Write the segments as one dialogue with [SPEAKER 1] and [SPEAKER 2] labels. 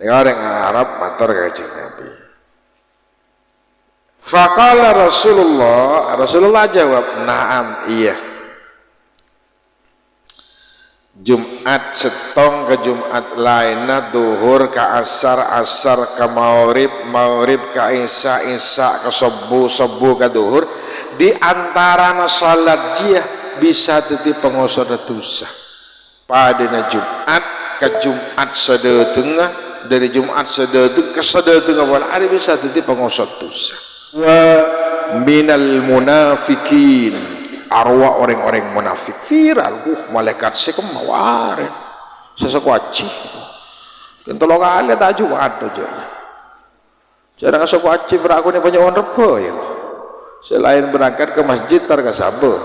[SPEAKER 1] orang Arab matur Kanjeng Nabi. Faqala Rasulullah jawab, "Na'am, iya." Jumat setong ke Jumat lainna, duhur ke asar, asar ke maurib, maurib ke isya, isya ke subuh, subuh ke duhur. Di antara salat jia bisa titi pengosor dosa. Padana Jumat ke Jumat sedetengah, dari Jumat sedetengah ke sedetengah wal hari bisa titi pengosor dosa. Wa minal munafikin, arwah orang-orang munafik viral, malaikat sekemawarin sesekwaci kentolong kali tak Jumat aja jarang sekwaci beraku ni banyak orang reba ya, selain berangkat ke masjid targa sabah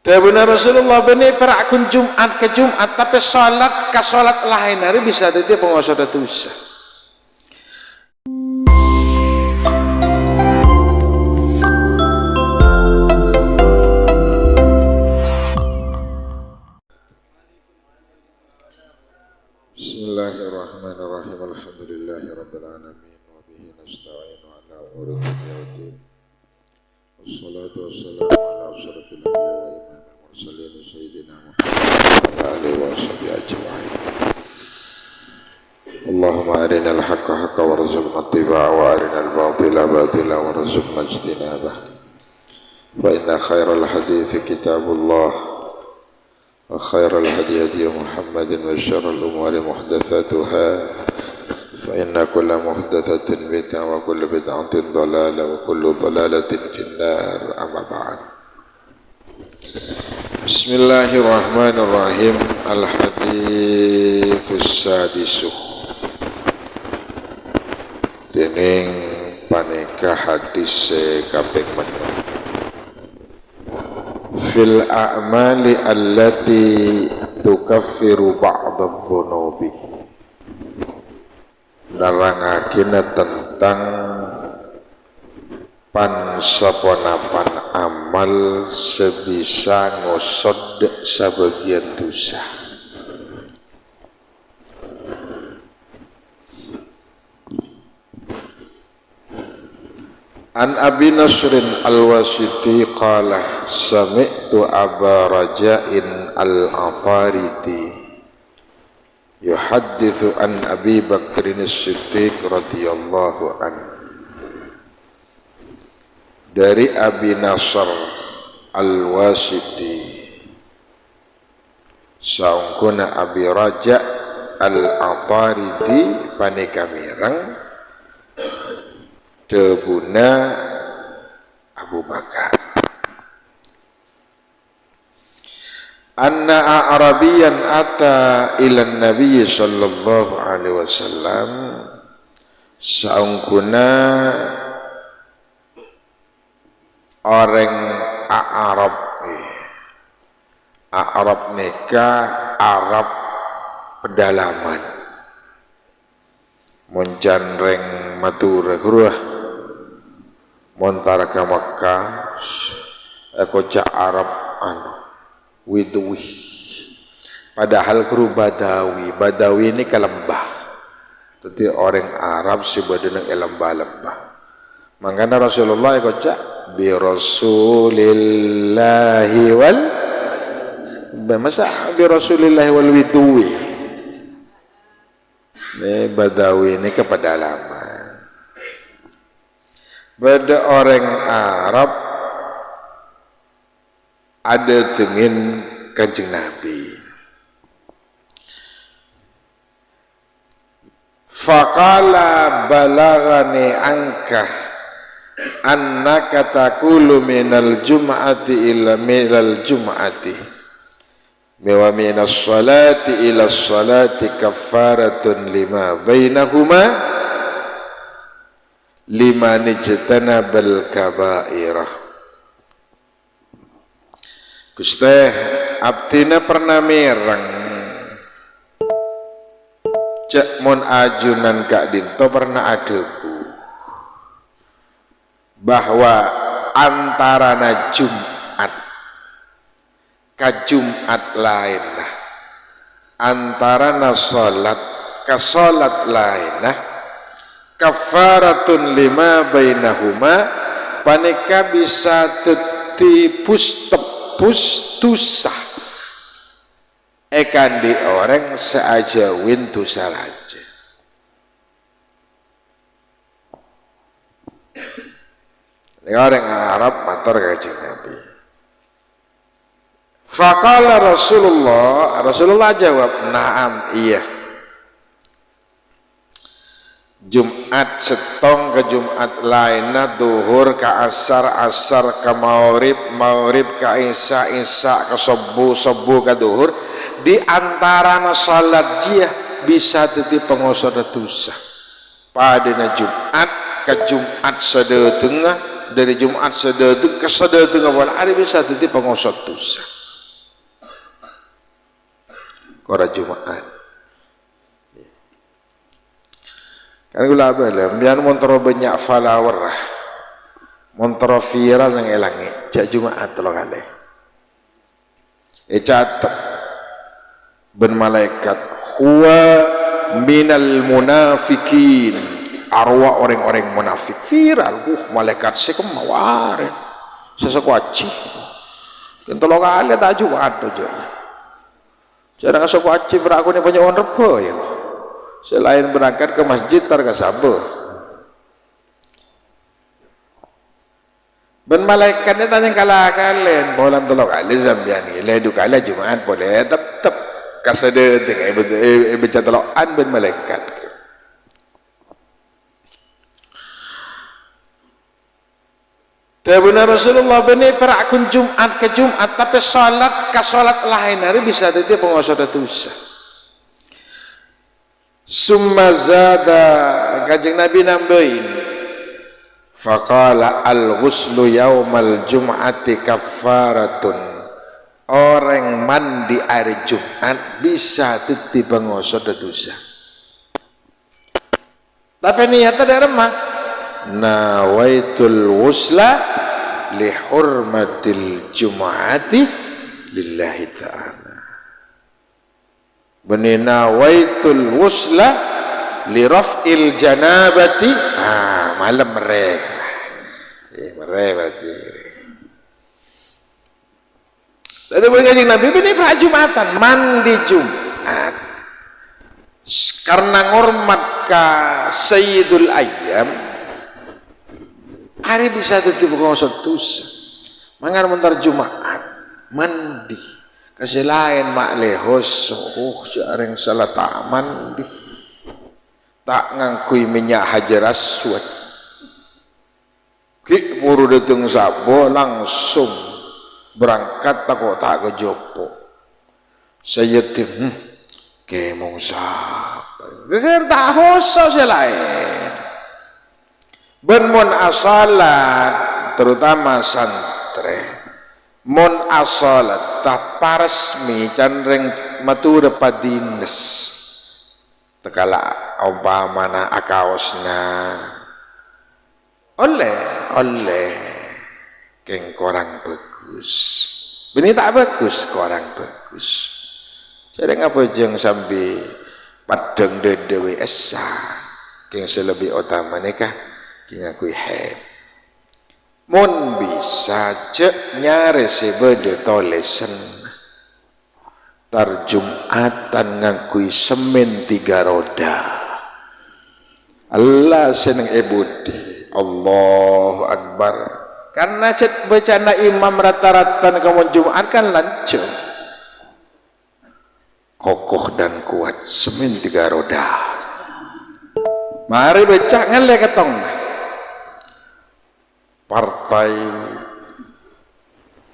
[SPEAKER 1] dan benar Rasulullah benar berakun Jumat ke Jumat, tapi salat ke salat lain hari bisa jadi penguasa dosa. Bismillahirrahmanirrahim. Alhamdulillahirabbil alamin wa bihi nasta'inu ala umuri dunya waddin. Wassalatu wassalamu ala asyrafil anbiya'i wa imamil mursalin sayyidina Muhammad wa ala alihi wa sahbihi ajma'in. Allahumma arinal haqqa haqqan warzuqna ittiba'ahu wa arinal batila batila warzuqna ijtinabah. Fa inna khairal hadithi kitabullah وخير الهدي هدي محمد وشر الأمور محدثاتها فإن كل محدثة بدعة وكل بدعة ضلالة وكل ضلالة في النار. أما بعد. بسم الله الرحمن الرحيم. الحديث السادس. Dening panika hadis kaping menit. Fil a'mali allati tukaffiru ba'dadh-dhunubi, nerangakina tentang pansaponapan amal sebisa ngosod sebagian dosa. An Abi Nasrin Al-Wasiti qala sami'tu Aba Raja'in Al-Ataridi yuhaddithu an Abi Bakrin As-Siddiq radhiyallahu anhu, dari Abi Nasr Al-Wasiti saungkuna Abi Raja' Al-Ataridi panikamirang debuna Abu Bakar. Anna Arabiyan ata ila Nabi sallallahu alaihi wasallam, saungkuna orang Arab nikah Arab pedalaman mencanreng Madura Gruah montara ke Makkah kocak Arab widwih, padahal kru Badawi ini ke lembah, jadi orang Arab si badan ke lembah-lembah. Makanya Rasulullah kocak bi Rasulillahi wal masa bi Rasulillahi wal widwi, ini Badawi ini ke pedalaman. Pada orang Arab ada dengan Kanjeng Nabi. Faqala balagani anka annaka taqulu minal jum'ati ila minal jum'ati wa minas salati ila salati kaffaratun lima bainahuma liman ijtanabal kabairah. Gusti abdina pernah mireng cek mun ajunan kak dinto pernah adebu bahwa antara Jumat ka Jumat lain antara salat ka salat lainah kafaratun lima bainahuma panika bisa tetipus tepus dosa ekan di orang seaja wintu salaja. Ini orang Arab matur Kanjeng Nabi. Faqala Rasulullah jawab, "Na'am, iya." Jumat setong ke Jumat lainna duhur ka asar, asar ka maurib, maurib ka isya, isya ka subuh ka duhur, di antara salat jia bisa teti pengosor dosa. Padina Jumat ke Jumat sadeutengah, dari Jumat sadeuteng ke sadeutengah wal hari bisa teti pengosor dosa. Kora Jumat kan gula bala biar montoro banyak follower montoro viral yang elangi cak Jumat lo kali catat ben malaikat huwa minal munafikin arwah orang-orang munafik viral malaikat sekemawarin sesekwaci kan tolong kali tak Jumat aja jarang sesekwaci beraku ni banyak orang repo ya selain berangkat ke masjid targa sabar ben malaikatnya tanya kalah kalian bolan tolong kali zambian gila du kali Jumat boleh tetap kasade dengan baca tolokan ben malaikat benar Rasulullah benar perakun Jumat ke Jumat tapi salat ke salat lain hari bisa jadi penguasa dosa. Summa zada Kanjeng Nabi nambahin faqala al-ghuslu yaumal jum'ati kafaratun orang mandi hari Jumat bisa titi penguasa dosa tapi niatnya dari remah nawaitul ghusla li hurmatil jum'ati lillahi ta'ala benina waitul wusla li raf'il janabati malam mereka berarti tadi Kanjeng Nabi ini Pak Jumatan mandi Jumat karena ngormat ka sayyidul ayyam hari bisa tetap ngosot dosa mangan mentar Jumat mandi kasih lain mak lehos jarang salah tak mandi tak ngangkui minyak hajar aswad kik buru dateng sabo langsung berangkat tak ke jopo saya tim kemong sabo geger tak hoso selain bermon asalat terutama santri mon asalat tak resmi canreng matur padines tekala umpamana akaosna oleh keng korang bagus bini tak bagus korang bagus jadi ngapa jeng sambil padang dedewi esa keng selebih utama nikah keng aku mun bisa cek nyare sebede tolesen tarjumatan ngakui semen 3 roda Allah seneng ebudi Allahu Akbar karena cek bacana imam rata-rata kamu Jumat kan lancur kokoh dan kuat semen 3 roda mari baca ngale ketong Partai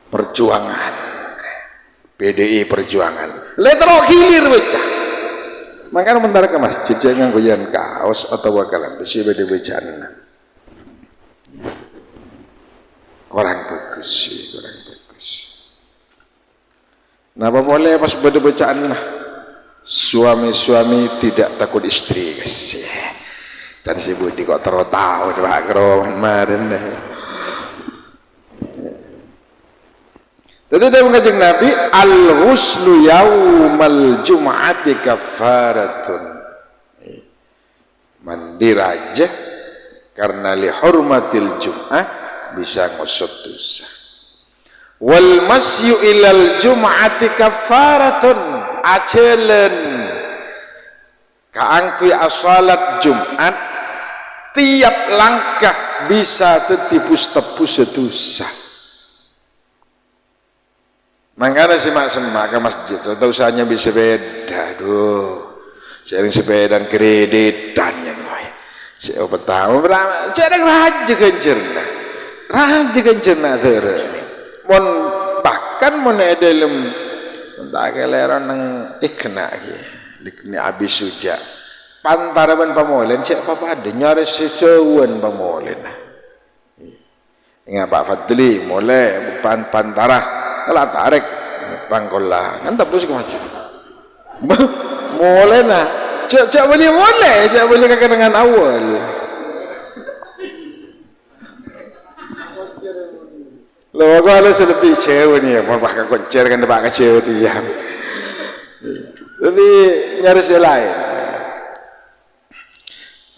[SPEAKER 1] Perjuangan PDI Perjuangan letero hilir baca makanya bentar ke masjid jangan goyan kaos atau wakalan besi beda bacaan kurang bagus kenapa boleh pas beda bacaan suami-suami tidak takut istri guys dan si Budi kok tahu Pak Kron kemarin deh. Tadi dia Kanjeng Nabi al-ghuslu yaumal jum'ati kafaratun mandi raja karena li hurmatil jum'ah bisa ngusut dosa. Wal masyu ilal jum'ati kafaratun acelen kaangkui asalat Jumat tiap langkah bisa tebus dosa. Makanya semak-semak ke masjid atau usahanya bisa beda. Aduh, sharing sepeda kreditan yang lain. Saya pertama berapa? Cara raja kencerna terus. Mon bahkan mon dalam tak keleran nang ikna ni abis suja. Pantaraban pamolen siapa pada nyari sesuatu pamolen. Ingat Pak Fadli mulai pantara. Kalau tarik pangkola kan tebus ke maju mulai nah cak boleh kakak dengan awal lo aku harus lebih cewek nih mau pakai koncer kan pakai cewek tiang jadi nyaris lain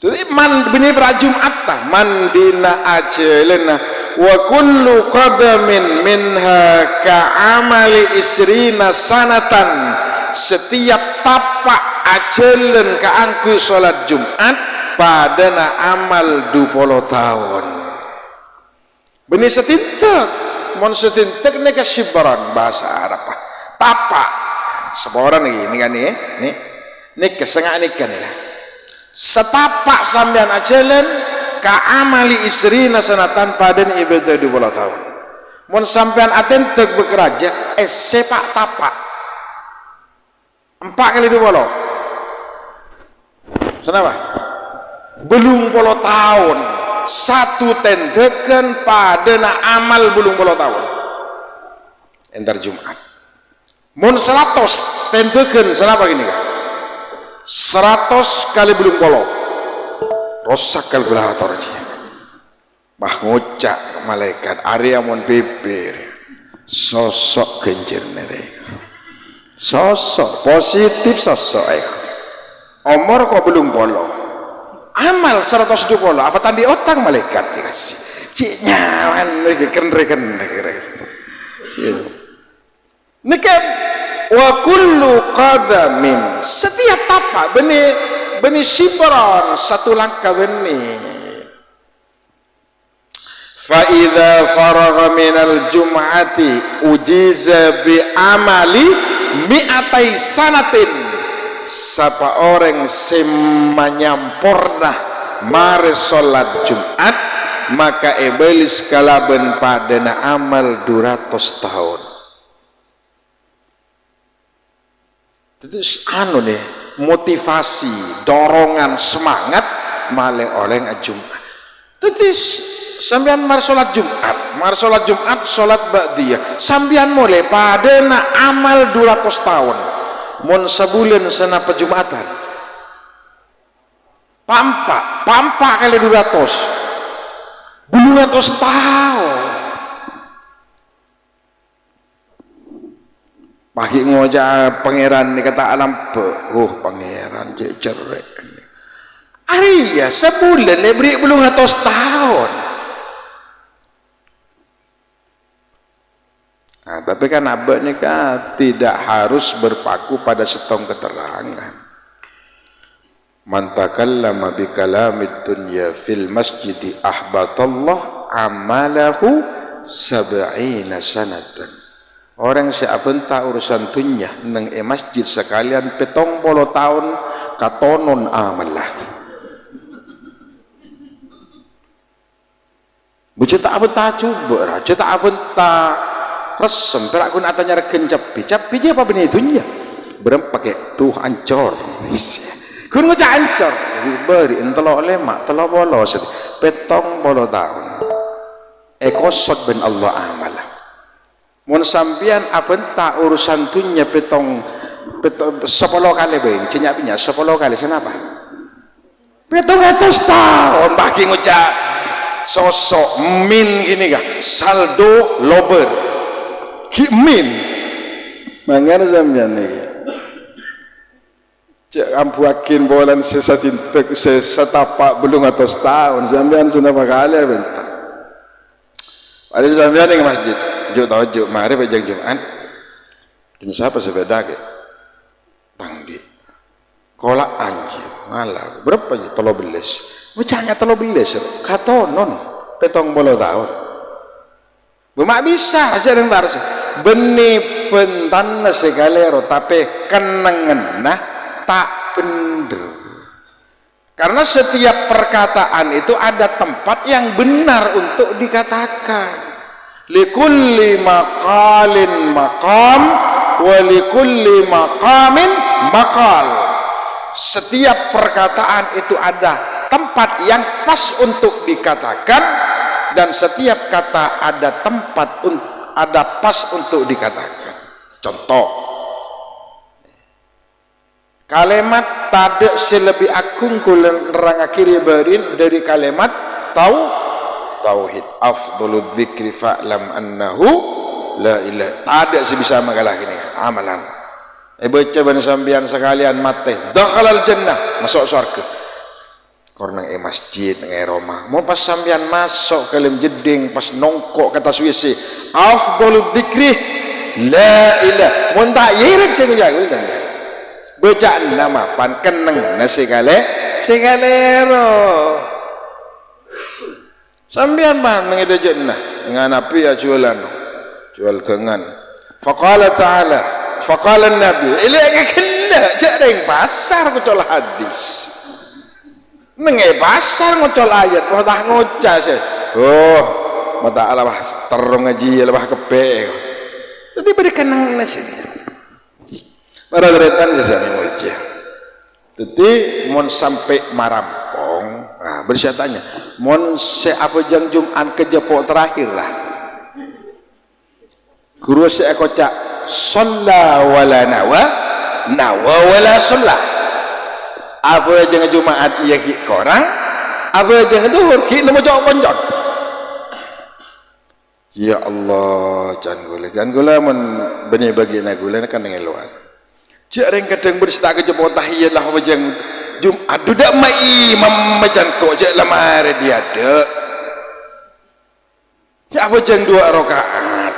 [SPEAKER 1] jadi benih Jumat mandina ajelena wa kullu qadamin minha ka'amali isrina sanatan setiap tapak ajelen kaangku salat Jumat padana amal 20 tahun benih setintek mon setintek ni kasibran bahasa Arab tapak seborang ini kan ni kesengak ni kan ya setapak sampean ajelen ka'amali isrina sanatan padan ibadah 20 tahun mun sampean atentek bekerja sepak tapak 4 kali 20 kenapa? belum 10 tahun satu tentekan padana amal belum 10 tahun entar Jumat mun 100 tentekan kenapa gini kah 100 kali belum 10 rosak kalkulator bah ngucak malaikat Arya mon bibir sosok kencir mereka sosok positif sosok umur kok belum bolong amal 120 apa tadi otak malaikat dikasih cik nyaman keren ini kan wa kullu qadamin setiap tapak benih sibran satu langkah benih fa idza faragha minal jum'ati ujiza bi amali mi'atai sanatin sapa orang semanyamporna mare salat Jumat maka iblis kalaben padana amal 200 tahun terus anu nih motivasi, dorongan, semangat malih oleh Jumat. Jadi sampean mar salat Jumat, salat ba'diyah. Sampean mulai padana amal 200 tahun. Mun sebulan senapa Jumatan. Pampa kali 200. 200 tahun. Pagi ngoja pangeran ni kata alam pangeran cerek Arya sebulan dia beri belum 100 tahun nah, tapi kan abad ni kan tidak harus berpaku pada setong keterangan man takallama bi kalamid dunya fil masjidi ahbatallah amalahu 70 sanatan orang siapenta urusan dunya nang masjid sekalian 70 tahun katonon amalah buceta abenta coba cetak abenta resem perak kun atanya regen capi dia apa benih dunya berem pakai tuh ancor kun ngocak ancor beri entelo lemak telo bolo 70 tahun ekosot ben Allah amalah mun sampian apenta urusan dunya petong 10 kali beng cenyapinya 10 kali kenapa 700 tahun bagi ngucap sosok min gini kah saldo lober min mangane sampean iki
[SPEAKER 2] cek ampuakin bolan sesasintek sesatapak belum atau setahun sampean sudah kali bentar. Ada sampean yang masjid, juk tahu juk mari bejang Jumat. Dan siapa sepeda ke? Tangdi. Kolak anjir, malah berapa je? Tolo beles. Macamnya tolo beles, katonon petong bolo tahun. Bumak bisa aja yang taruh. Benih pentan segalero tapi kenangan nah tak bener. Karena setiap perkataan itu ada tempat yang benar untuk dikatakan. Likulli maqalin maqam wa likulli maqamin maqal. Setiap perkataan itu ada tempat yang pas untuk dikatakan dan setiap kata ada tempat ada pas untuk dikatakan. Contoh, kalimat tak selebih agung kulen nerang akhiri berin dari kalimat tauhid. Afdhalul dzikri fa'lam annahu la ilaha. Tak ada sebisa mengalah ini amalan. Baca ban sambian sekalian mate dakhalal jannah, masuk surga. Kornang masjid nang rumah. Mau pas sambian masuk ke dalam jeding pas nongkok kata suwisi afdhalul dzikri la ilaha. Mun tak yirik cenah jago kan. Bacaan nama pan keneng nasi segalero sambian ban mengida jannah dengan api ya jualan kengan faqala ta'ala faqala nabi ilaka killa jareng pasar ngocol hadis nenge pasar ngocol ayat dah ngocah se mata alabah terung ngaji alabah kepe tadi berikan nasi para deretan sesami mulja. Jadi mon sampai marampong, nah bersyatanya, mon se apa jang Jumat ke Jepok terakhir lah. Guru se ekocak sholla wala nawa wala sholla. Apa jang Jumat iya ki korang, apa jang duhur ki nemu jauh konjot. Ya Allah, jangan gula mon benih bagi nagula kan dengan luar. Jarang kadang berstak ke Jepang tahiyat lah macam Jumat dudak mai imam macam kau je lamar dia ada ya macam 2 rakaat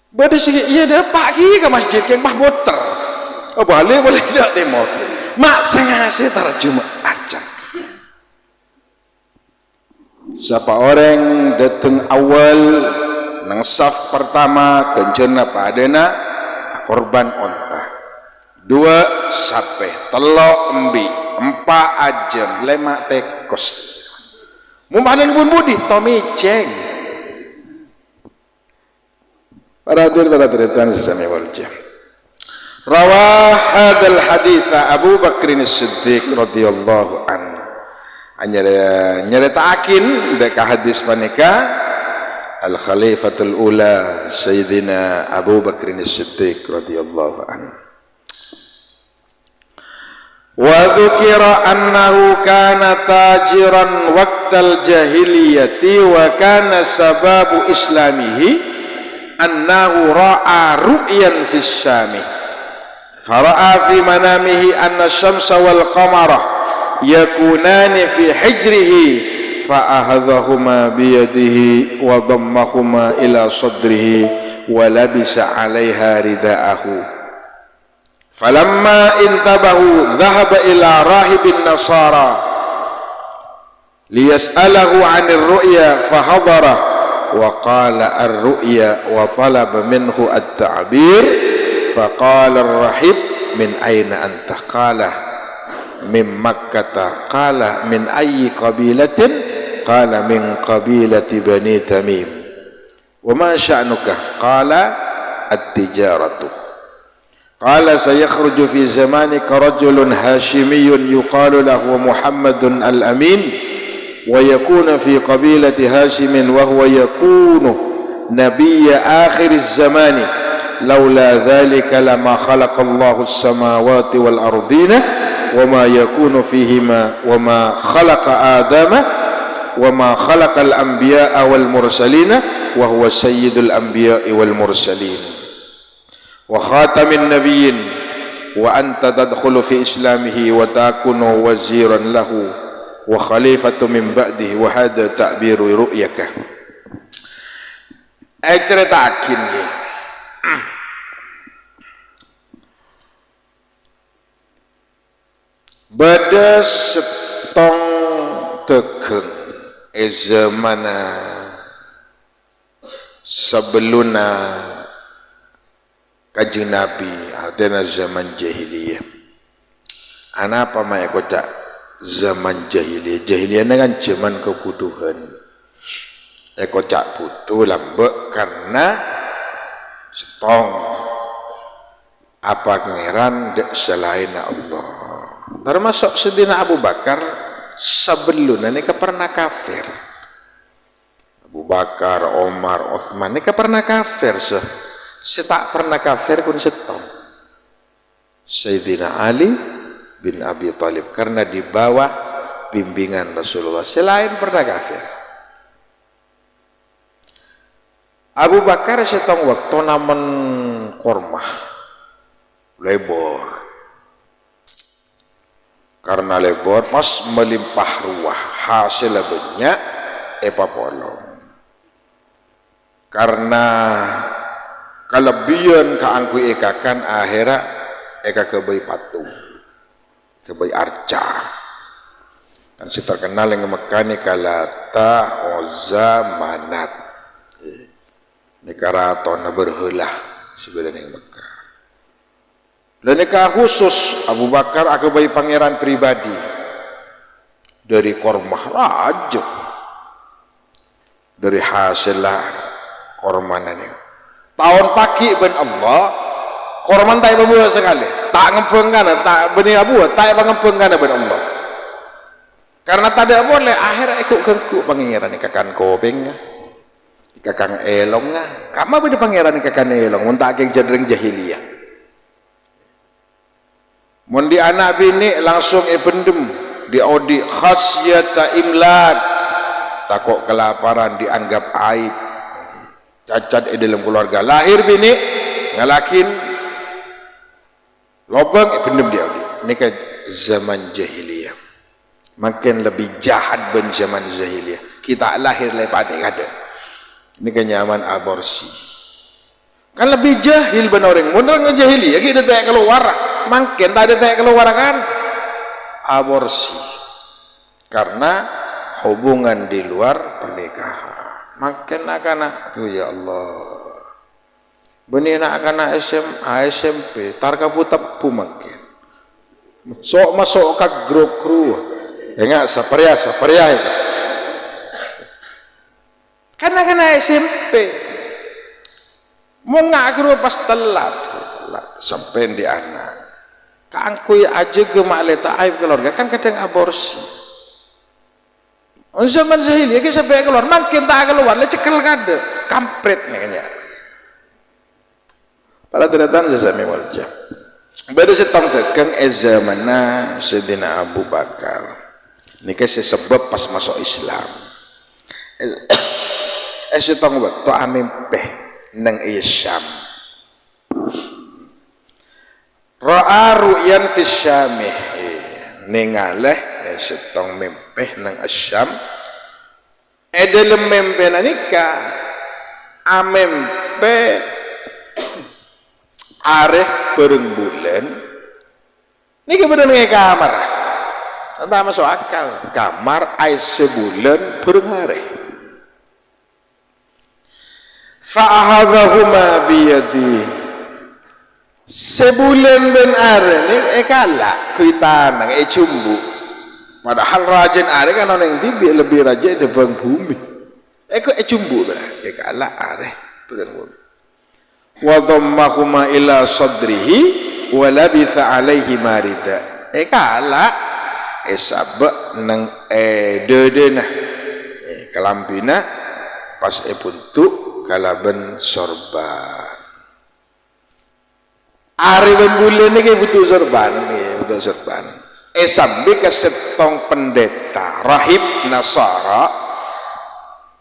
[SPEAKER 2] berarti segi iya dah pagi ke masjid yang bah motor boleh tak demo mak sengaja tarjumah aja. Siapa orang datang awal nang saf pertama kencana padena korban onta 2 sape telok embi 4 ajem 5 tekos mumpanin pun budi Tommy ceng para hadirin sesami walja rawah hadal haditha Abu Bakrin As-Siddiq radhiyallahu anhu nyeritakin deka hadis panika Al-Khalifatul Ula Sayyidina Abu Bakrin As-Siddiq radhiyallahu anhu. Wa dzukira annahu kana tajiran waqtal jahiliyati wa kana sababu islamihi annahu ra'a ru'yan fis Syami. Fara'a fi manamihi anna syamsa wal qamara yakunani fi hijrihi فأخذهما بيده وضمهما إلى صدره ولبس عليها رداءه فلما انتبهوا ذهب إلى راهب النصارى ليسأله عن الرؤيا فحضره وقال الرؤيا وطلب منه التعبير فقال الراهب من أين أنت قال من مكة قال من أي قبيلة قال من قبيلة بني تميم وما شأنك قال التجارة قال سيخرج في زمانك رجل هاشمي يقال له محمد الأمين ويكون في قبيلة هاشم وهو يكون نبي آخر الزمان لولا ذلك لما خلق الله السماوات والأرضين وما يكون فيهما وما خلق آدم وما خلق الأنبياء والمرسلين وهو سيد الأنبياء والمرسلين وخاتم النبيين
[SPEAKER 1] wa anta tadkhulu fi islamihi wa takunu waziran lahu wa khalifatu min ba'dihi wa hadha ta'biru ru'yaka. Ceritakin nggih. Bada setong tegeng zamana sebeluna Kanjeng Nabi, artinya zaman jahiliyah. Ana apa maya kocak zaman jahiliyah? Jahiliyah kan zaman kebutuhan. Kocak butuh lambek karena setong apa pangeran dek selain Allah. Termasuk sedina Abu Bakar sebelumnya ini pernah kafir. Abu Bakar, Omar, Uthman ini pernah kafir. Tak pernah kafir pun setong. Sayyidina Ali bin Abi Thalib karena di bawah bimbingan Rasulullah. Selain pernah kafir. Abu Bakar setong waktu namen kormah lebor. Karena lebor pas melimpah ruah hasil banyak polong. Karena kelebihan keangku ekakan akhirat eka kebai patung kebai arca kan si terkenal yang mekani kalata Uzza Manat ini karaton berhelah sebenarnya yang Mekah dan nikah khusus Abu Bakar aku bayi pangeran pribadi dari kormah raja dari hasillah kormanan ini tahun pagi ben Allah korman tak berbuat sekali tak ngempengkan tak benih abu tak ngempengkan ben Allah karena tidak boleh akhirnya ikut kengku pangeran ikakan kopeng ikakan elong kamu beda pangeran ikakan elong muntak keng jadreng jahiliyah mundi anak bini langsung pendem di audi khasyata imlad takut kelaparan dianggap aib cacat dalam keluarga lahir bini ngalakin lobang pendem dia ini kan zaman jahiliyah makin lebih jahat ben zaman jahiliyah kita lahir lepas ada ini kan nyaman aborsi kan lebih jahil ben orang bener ngejahiliyah kita tak keluar makin tak ada tak keluar kan aborsi karena hubungan di luar pernikahan makin anak-anak ya Allah benih anak-anak SMA SMP tarka putepu makin sok masuk ke grup kru ya enggak saparia itu karena SMP mau nggak grup pas telat sampai di anak keangkui aja gemak leta aib keluarga kan kadang aborsi zaman jahiliyah kita sampai keluar makin tak keluar cekel kade kampret nih kayaknya pada ternyata sesami wajah beda setong tegeng zamana Sayyidina Abu Bakar ini kasih sebab pas masuk Islam setong waktu amimpeh nang Isyam ra'a ru'yan fis syamih ningaleh setong mempeh nang Asyam dalam mempeh nanika amempe areh bereng bulan niki bener nge kamar tak masuk akal kamar ay sebulan bereng areh fa'ahadhahuma biyadi sebulan ben areh ni kalah kuitanang cumbu padahal rajin areh kan orang yang tibi lebih rajin itu bang bumi cumbu berarti kalah areh bereng bumi wa dhammahuma ila sadrihi wa labitha alaihi marida kalah sabak nang dedena kelampina pas puntuk kalaben sorban ari bulan ini butuh sorban butuh sorban sampai ke setong pendeta rahib Nasara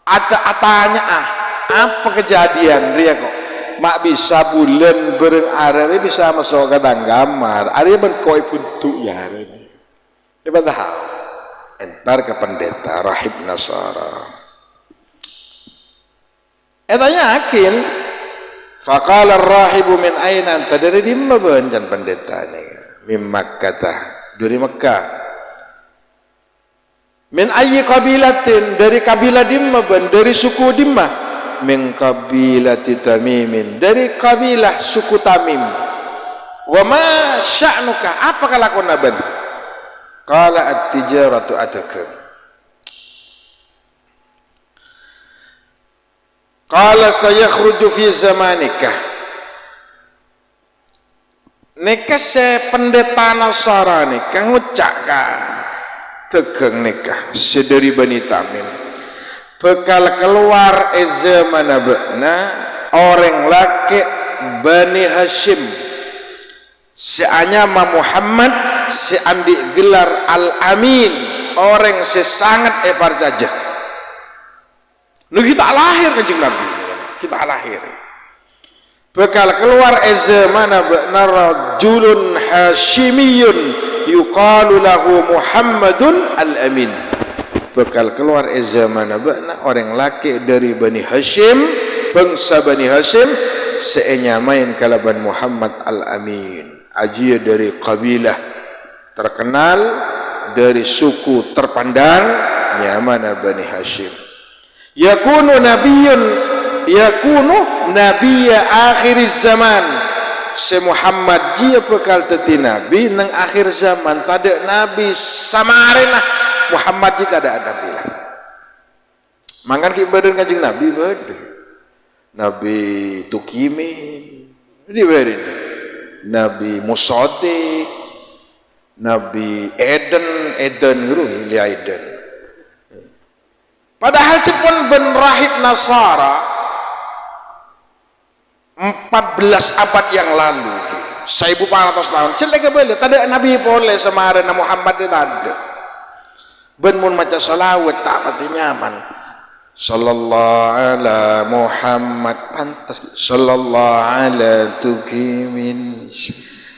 [SPEAKER 1] aca tanya apa kejadian dia kok
[SPEAKER 2] mak bisa bulan bereng arah bisa masuk ke gambar arah ben koi puntu ya arah ini tahu entar ke pendeta rahib Nasara etanya yakin faqala ar-rahibu min aina anta dari dimma benjan pendeta ni min Makkah dari Mekah min ayyi qabilatin dari kabilah dimma ben dari suku dimma min qabilati tamimin dari kabilah suku Tamim wa ma sya'nuka apa kelakuan ben qala at-tijaratu ataka qala sayakhruju fi zamanika nikah se pendeta Nasara nikah ngucak ka tegeng nikah sedari Bani Tamim bekal keluar zaman abna orang laki Bani Hashim seanyama Muhammad seandi gelar Al-Amin orang sesangat parjajah nu kita lahir kanjeng Nabi kita lahir bekal keluar zaman abna rajulun Hashimiyun yuqalu lahu Muhammadun Al-Amin bekal keluar zaman abna orang laki dari Bani Hashim bangsa Bani Hashim seenya main kalaban Muhammad Al-Amin ajia dari kabilah terkenal dari suku terpandang nyamana Bani Hashim yakunu nabiyya akhir zaman se Muhammad dia bekal teti nabi nang akhir zaman tada nabi samarena Muhammad kita ada nabi lah mangan ki badan kanjeng nabi badan nabi Tukimin di badan nabi Musodik nabi Eden guru li Eden padahal cepon ben rahib Nasara 14 abad yang lalu 1400 tahun celek balik tadi Nabi boleh sama ada Muhammad itu ada ben mun maca salawat tak pati nyaman sallallahu ala Muhammad pantas sallallahu ala Tukimin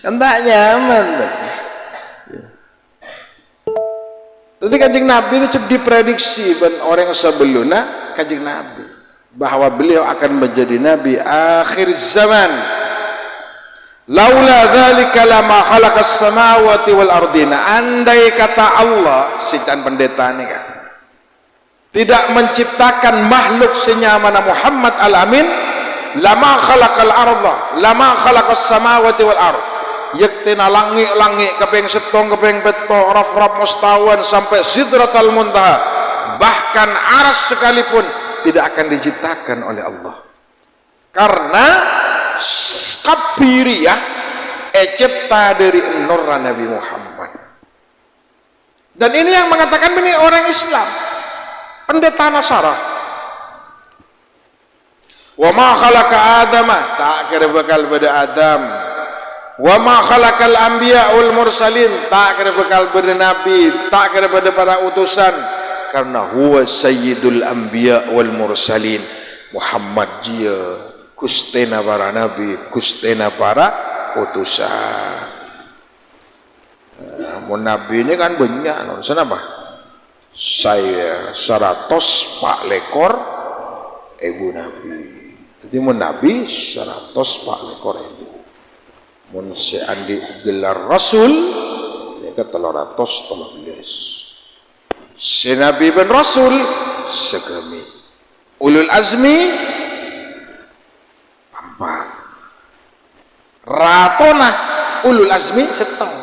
[SPEAKER 2] enggak nyaman tapi kanjeng Nabi itu cep diprediksi ben orang sebelumnya kanjeng Nabi bahwa beliau akan menjadi nabi akhir zaman laula dzalika lama khalaqas samawati wal ardina andai kata Allah sitan pendeta ini kan tidak menciptakan makhluk senyamana Muhammad Al-Amin lama khalaqal arda lama khalaqas samawati wal ard yaktina langit kepeng setong kepeng beto raf-raf mustawan sampai sidratal muntaha bahkan aras sekalipun tidak akan diciptakan oleh Allah karena kabiriyah cipta dari nurra Nabi Muhammad dan ini yang mengatakan ini orang Islam pendeta Nasara wa ma khalaqa adama tak kira bakal pada Adam wa ma khalaqal anbiya wal mursalin tak kira bakal pada nabi tak kira pada para utusan karena huwa sayyidul anbiya wal mursalin Muhammad dia kustena para nabi kustena para utusan mun nabi ini kan banyak kenapa saya 100 pak lekor ibu nabi jadi mun nabi 100 pak lekor ibu mun seandi gelar rasul ya ke 313 si Nabi ben Rasul segemi ulul azmi 4 ratona ulul azmi seteng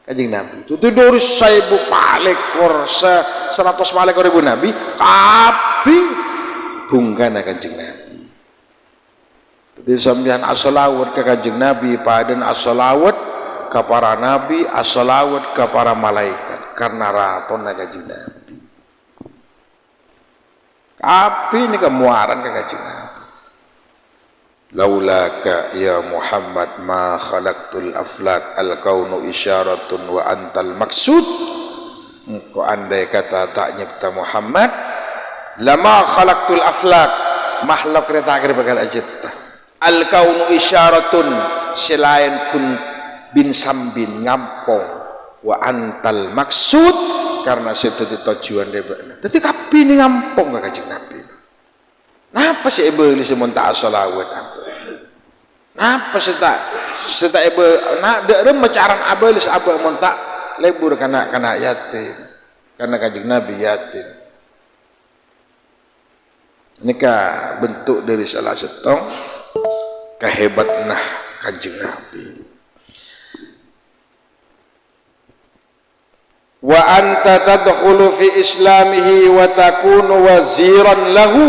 [SPEAKER 2] kanjeng Nabi itu dari 1000 palekor 100 palekor ibu Nabi tapi bungkana kanjeng Nabi jadi sampeyan as-salawat ke kanjeng Nabi padan as-salawat ke para nabi as-salawat ke para malaikat karena ratona kanjeng Nabi tapi ini kemuaran ke kanjeng Nabi laulaka ya Muhammad ma khalaqtul aflak al-kaunu isyaratun wa antal maksud engkau andai kata tak nyipta Muhammad lama khalaqtul aflak makhluk kereta akhir bakal cipta
[SPEAKER 1] al kaunu isyaratun selain kun bin sambin ngampong wa antal maksud karena situ tujuan debakna dadi kabeh ni ngampong ka Kanjeng Nabi. Napa sih iblis mun tak salawat apa? Napa sih tak ibu nak dek macaran iblis apa mun tak lebur kana yatim karena Kanjeng Nabi yatim. Nikah bentuk dari salah setong kehebatna Kanjeng Nabi. Wa anta tadkhulu fi islamihi wa takunu waziran lahu.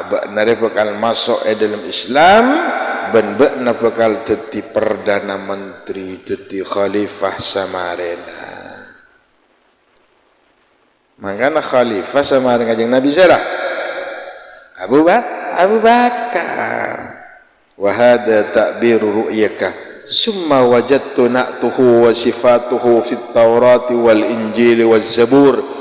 [SPEAKER 1] Bakna bakal masuk dalam Islam ben bakna bakal jadi perdana menteri, jadi khalifah Samarena. Makanya khalifah Samarena Kanjeng Nabi salah Abu Bakar. Wa hadha ta'biru ru'yaka summa wajadtu na'tuhu wa sifatuhu fit Taurati wal Injil wal Zabur.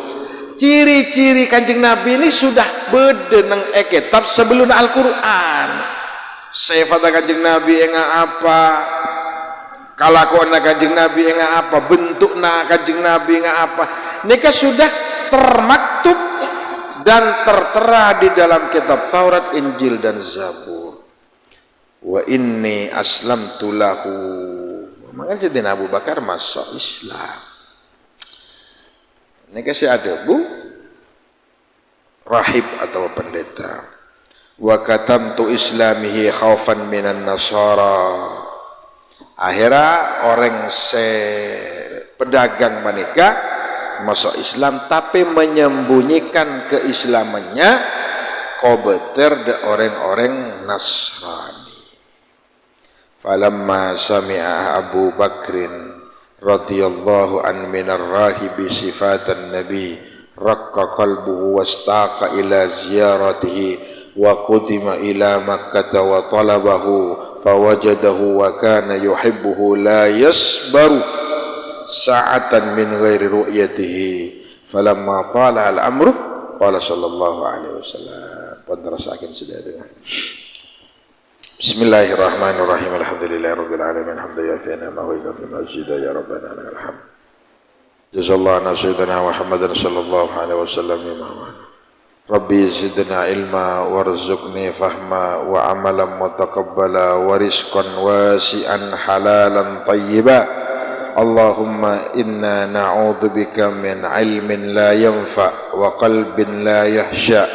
[SPEAKER 1] Ciri-ciri Kanjeng Nabi ini sudah bedeneng kitab sebelum Al-Quran. Sifat Kanjeng Nabi enggak apa, kalakuan Kanjeng Nabi enggak apa, bentukna Kanjeng Nabi enggak apa. Nika sudah termaktub dan tertera di dalam kitab Taurat, Injil dan Zabur. Wa inni aslamtu lahu. Makanya Sayyidina Abu Bakar masuk Islam. Ini kasih ada bu rahib atau pendeta. Wa katamtu islamihi khaufan minan nasara. Akhirnya orang pedagang menikah masuk Islam tapi menyembunyikan keislamannya kobeter de orang-orang Nasrani. Falamma sami'a Abu Bakrin radhiyallahu an minar rahibi sifatan nabi raqqa qalbuhu wastaqa ila ziyaratihi wa qudima ila makkah wa talabahu fawajadahu wa kana yuhibbuhu la yasbaru sa'atan min ghairi ru'yatihi falamma tala al-amru qala sallallahu alaihi wasallam. Penjelasan sudah dengar. Bismillahirrahmanirrahim. Alhamdulillahirabbil alamin. Hamdan yafi'u ni'amahu wa yukafi mazida ya rabbana lakal hamd. Jazallahu sayyidina Muhammadan sallallahu alaihi wasallam imaman. Rabbi zidna ilma warzuqni fahma wa amalan mutaqabbala wa rizqan wasi'an halalan tayyiba. Allahumma inna na'udzubika min ilmin la yanfa wa qalbin la yahsha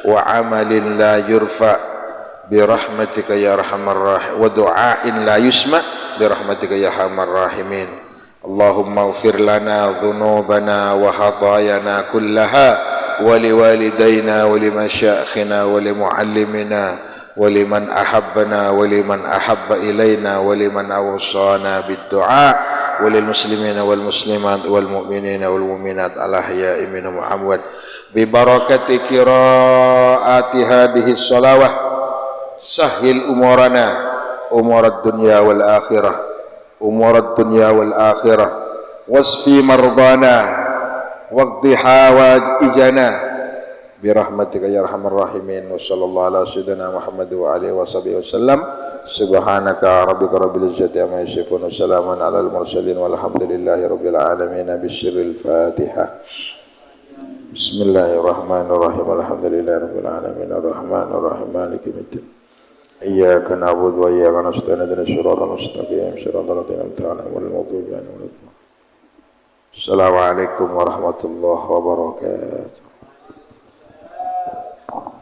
[SPEAKER 1] wa amalin la yurfa birahmatika ya arhamar rahim wa du'ain la yusma birahmatika ya arhamar rahimin. Allahumma ighfir lana dhunubana wa khatayana kullaha wa liwalidayna wa limasyayikhina wa limuallimina wa liman ahabbana wa liman ahabba ilayna wa liman awsana bid-du'a wa lil muslimina wal muslimat wal mu'minina wal mu'minat al ahya'i minhum wa amwat bi barakati qiraati hadhihi shalawah. Sahil umurana umurad dunya wal akhirah umurad dunya wal akhirah wasfi mardana waqdi hawaijana birahmatika ya arhamar rahimin. Wa sallallahu ala sayyidina Muhammad wa alihi washabihi wasallam. Subhanaka rabbika rabbil izzati amma yasifun wa salamun alal mursalin walhamdulillahi rabbil alamin. Bismillahil Fatihah. Bismillahirrahmanirrahim. Alhamdulillahi rabbil alamin arrahmanir rahim maliki yaumiddin. Iyyaka na'budu wa iyyaka nasta'in ihdinas siratal mustaqim siratal ladzina an'amta 'alaihim ghairil maghdubi 'alaihim waladdallin. Assalamualaikum warahmatullahi wabarakatuh.